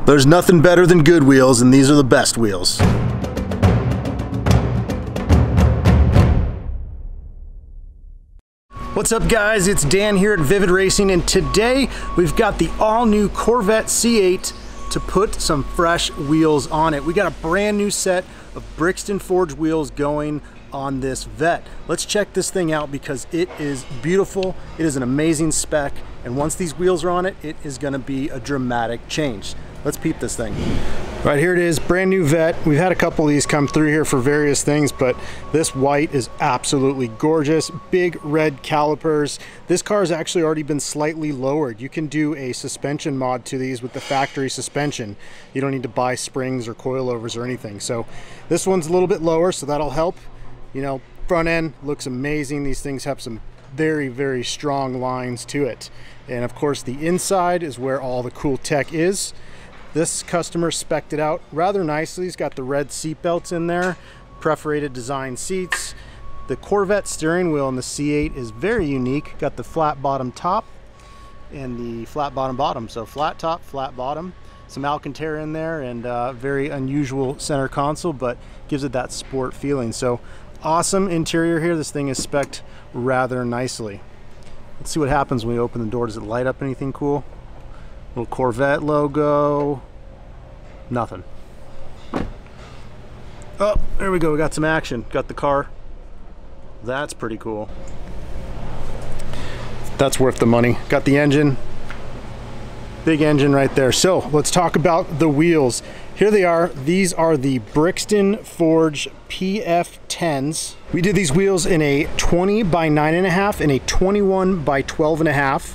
There's nothing better than good wheels, and these are the best wheels. What's up guys, it's Dan here at Vivid Racing, and today we've got the all-new Corvette C8 to put some fresh wheels on it. We got a brand new set of Brixton Forged wheels going on this Vette. Let's check this thing out because it is beautiful, it is an amazing spec, and once these wheels are on it, it is gonna be a dramatic change. Let's peep this thing. Right, here it is, brand new Vette. We've had a couple of these come through here for various things, but this white is absolutely gorgeous. Big red calipers. This car has actually already been slightly lowered. You can do a suspension mod to these with the factory suspension. You don't need to buy springs or coilovers or anything. So this one's a little bit lower, so that'll help. You know, front end looks amazing. These things have some very, very strong lines to it. And of course, the inside is where all the cool tech is. This customer spec'd it out rather nicely. He's got the red seat belts in there, perforated design seats. The Corvette steering wheel in the C8 is very unique. Got the flat bottom top and the flat bottom. So flat top, flat bottom. Some Alcantara in there, and very unusual center console, but gives it that sport feeling. So awesome interior here. This thing is spec'd rather nicely. Let's see what happens when we open the door. Does it light up anything cool? Little Corvette logo. Nothing. Oh, there we go. We got some action. Got the car. That's pretty cool. That's worth the money. Got the engine. Big engine right there. So let's talk about the wheels. Here they are. These are the Brixton Forged PF-10s. We did these wheels in a 20 by 9.5 and a 21 by 12.5.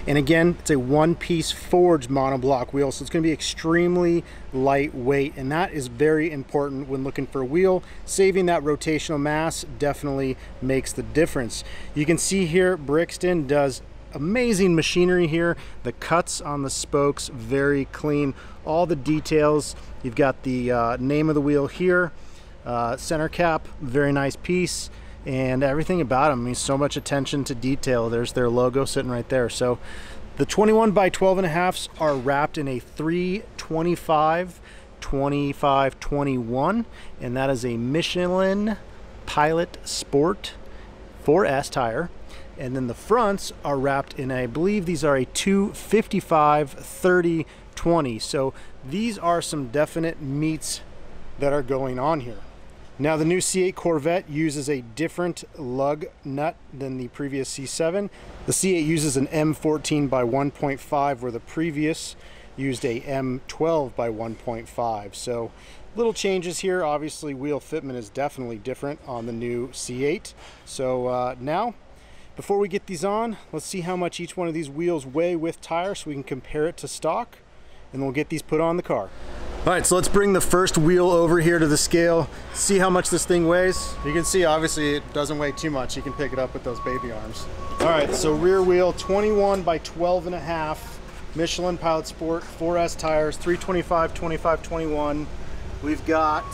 And again, it's a one-piece forged monoblock wheel, so it's going to be extremely lightweight, and that is very important when looking for a wheel. Saving that rotational mass definitely makes the difference. You can see here Brixton does amazing machinery here. The cuts on the spokes, very clean. All the details. You've got the name of the wheel here, center cap, very nice piece. And everything about them, I mean, so much attention to detail. There's their logo sitting right there. So the 21 by 12.5s are wrapped in a 325 25 21, and that is a Michelin Pilot Sport 4S tire. And then the fronts are wrapped in, I believe these are a 255 30 20. So these are some definite meats that are going on here. Now the new C8 Corvette uses a different lug nut than the previous C7. The C8 uses an M14 by 1.5 where the previous used a M12 by 1.5. So little changes here. Obviously wheel fitment is definitely different on the new C8. So now, before we get these on, let's see how much each one of these wheels weigh with tire so we can compare it to stock, and we'll get these put on the car. All right, so let's bring the first wheel over here to the scale, see how much this thing weighs. You can see, obviously, it doesn't weigh too much. You can pick it up with those baby arms. All right, so rear wheel, 21 by 12.5, Michelin Pilot Sport, 4S tires, 325, 25, 21. We've got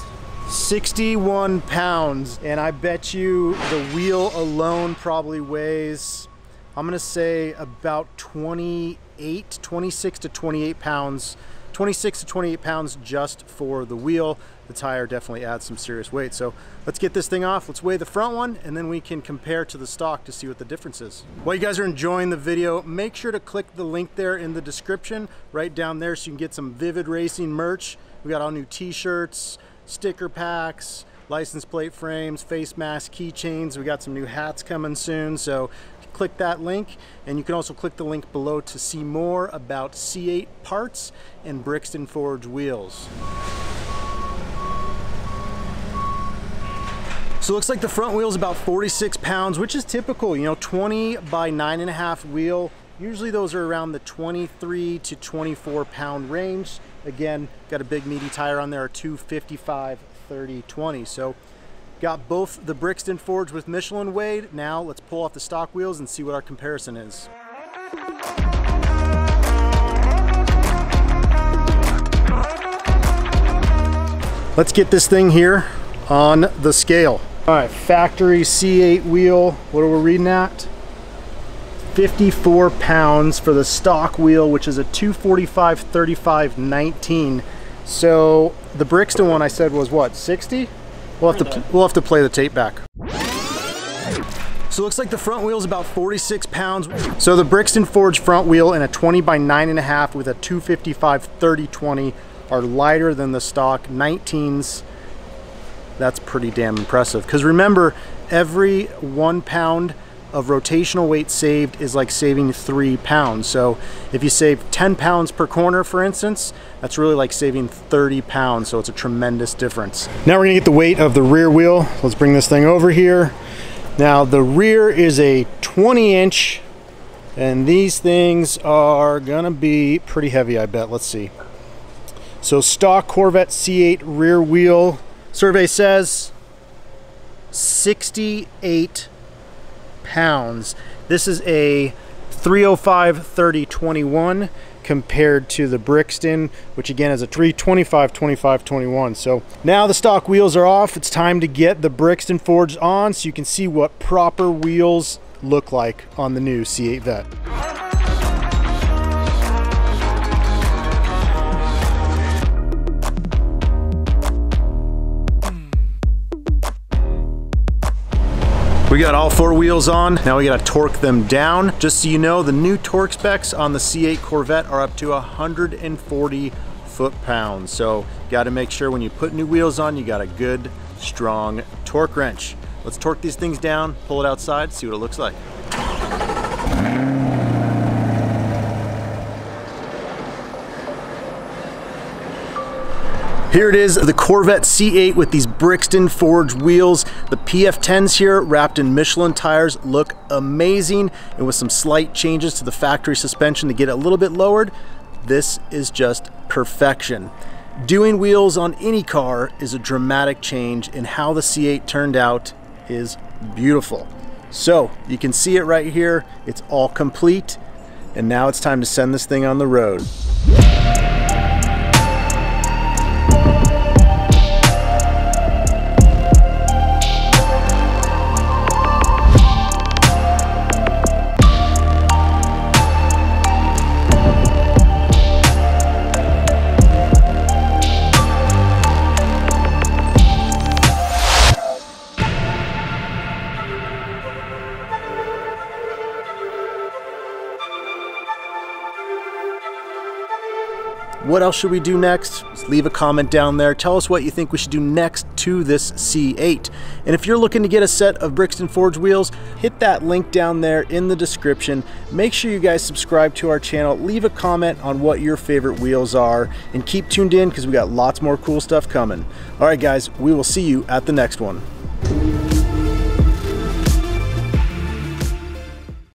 61 pounds, and I bet you the wheel alone probably weighs, I'm gonna say about 26 to 28 pounds. 26 to 28 pounds just for the wheel. The tire definitely adds some serious weight. So let's get this thing off. Let's weigh the front one, and then we can compare to the stock to see what the difference is. While you guys are enjoying the video, make sure to click the link there in the description right down there so you can get some Vivid Racing merch. We got all new t-shirts, sticker packs, license plate frames, face mask, keychains. We got some new hats coming soon. So click that link, and you can also click the link below to see more about C8 parts and Brixton Forged wheels. So it looks like the front wheel is about 46 pounds, which is typical, you know, 20 by 9.5 wheel. Usually those are around the 23 to 24 pound range. Again, got a big meaty tire on there, a 255 30 20. So got both the Brixton Forged with Michelin weighed. Now let's pull off the stock wheels and see what our comparison is. Let's get this thing here on the scale. All right, factory C8 wheel. What are we reading at? 54 pounds for the stock wheel, which is a 245/35/19. So the Brixton one I said was what, 60? We'll have to play the tape back. So it looks like the front wheel is about 46 pounds. So the Brixton Forged front wheel in a 20x9.5 with a 255/30/20 are lighter than the stock 19s. That's pretty damn impressive. Because remember, every 1 pound of rotational weight saved is like saving 3 pounds. So if you save 10 pounds per corner, for instance, that's really like saving 30 pounds. So it's a tremendous difference. Now we're gonna get the weight of the rear wheel. Let's bring this thing over here. Now the rear is a 20-inch, and these things are gonna be pretty heavy, I bet. Let's see. So stock Corvette C8 rear wheel, survey says 68 pounds. This is a 305/30/21 compared to the Brixton, which again is a 325/25/21. So now the stock wheels are off. It's time to get the Brixton Forged on so you can see what proper wheels look like on the new C8 Vette. We got all 4 wheels on. Now we gotta torque them down. Just so you know, the new torque specs on the C8 Corvette are up to 140 foot-pounds. So gotta make sure when you put new wheels on, you got a good, strong torque wrench. Let's torque these things down, pull it outside, see what it looks like. Here it is, the Corvette C8 with these Brixton Forged wheels. The PF10s here, wrapped in Michelin tires, look amazing. And with some slight changes to the factory suspension to get it a little bit lowered, this is just perfection. Doing wheels on any car is a dramatic change, and how the C8 turned out is beautiful. So you can see it right here, it's all complete. And now it's time to send this thing on the road. What else should we do next? Just leave a comment down there. Tell us what you think we should do next to this C8. And if you're looking to get a set of Brixton Forged wheels, hit that link down there in the description. Make sure you guys subscribe to our channel. Leave a comment on what your favorite wheels are, and keep tuned in because we got lots more cool stuff coming. All right, guys, we will see you at the next one.